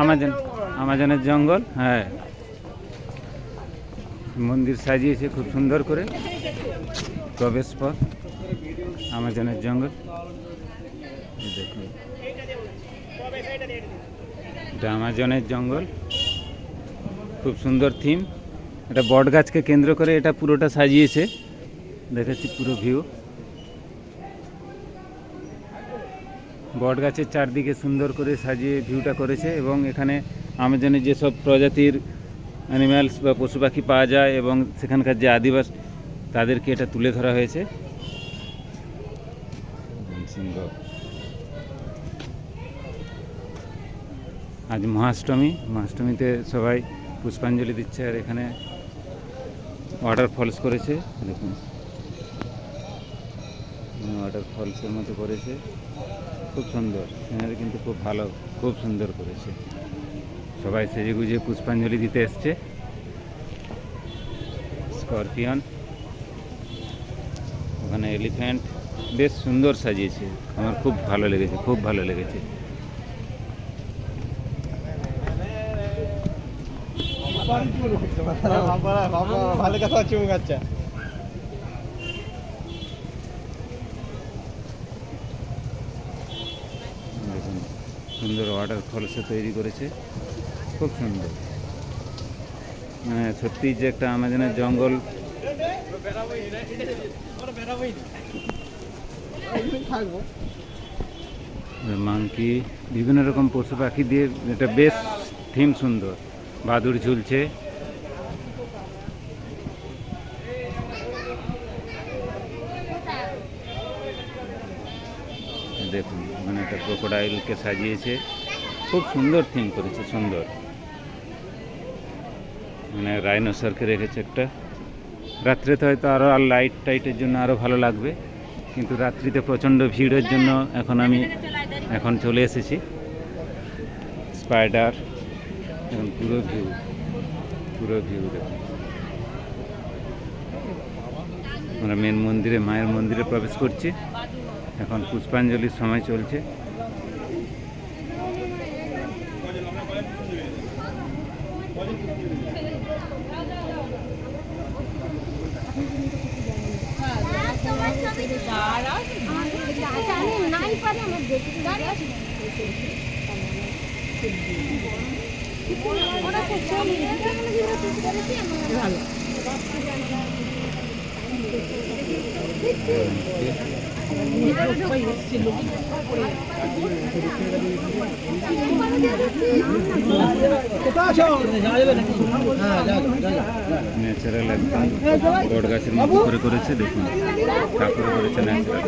Amazon আমাজনের জঙ্গল। হ্যাঁ, মন্দির সাজিয়েছে খুব সুন্দর করে। প্রবেশ পথ আমাজনের জঙ্গল। দেখুন, এটা আমাজনের জঙ্গল, খুব সুন্দর থিম। এটা বট গাছকে কেন্দ্র করে এটা পুরোটা সাজিয়েছে। দেখাচ্ছি পুরো ভিউ। বট গাছের চারদিকে সুন্দর করে সাজিয়ে ভিউটা করেছে, এবং এখানে আমাজনের যেসব প্রজাতির অ্যানিম্যালস বা পশু পাখি পাওয়া যায় এবং সেখানকার যে আদিবাসী তাদেরকে এটা তুলে ধরা হয়েছে। আজ মহাষ্টমীতে সবাই পুষ্পাঞ্জলি দিচ্ছে, আর এখানে ওয়াটার ফলস করেছে। দেখুন, ওয়াটার ফলসের মতো করেছে, খুব সুন্দর সিনারি, কিন্তু খুব ভালো, খুব সুন্দর করেছে। সবাই সেজে গুজে পুষ্পাঞ্জলি দিতে এসছে। স্করপিয়ন, ওখানে এলিফ্যান্ট, বেশ সুন্দর সাজিয়েছে। আমার খুব ভালো লেগেছে, খুব ভালো লেগেছে। ভালো কথা চুমু খাচ্ছে। দেখুন, সুন্দর ওয়াটার ফলসে তৈরি করেছে, খুব সুন্দর। মানে সত্যি যে একটা আমাজনের জঙ্গল। মাংকি, বিভিন্ন রকম পশু পাখি দিয়ে এটা বেশ থিম সুন্দর। বাদুড় ঝুলছে। দেখুন, মানে একটা ক্রোকোডাইলকে সাজিয়েছে, খুব সুন্দর থিম করেছে, সুন্দর। মানে রাইনোসরকে রেখেছে একটা। রাত্রিতে হয়তো আরও লাইট টাইটের জন্য আরও ভালো লাগবে, কিন্তু রাত্রিতে প্রচণ্ড ভিড়ের জন্য এখন চলে এসেছি। স্পাইডার, এখন পুরো ভিউ দেখুন। আমরা মেন মন্দিরে, মায়ের মন্দিরে প্রবেশ করছি। এখন পুষ্পাঞ্জলির সময় চলছে। ন্যাচারাল একদম বট গাছের মতো করে করেছে। দেখুন, ঠাকুর করেছে ন্যাচারাল।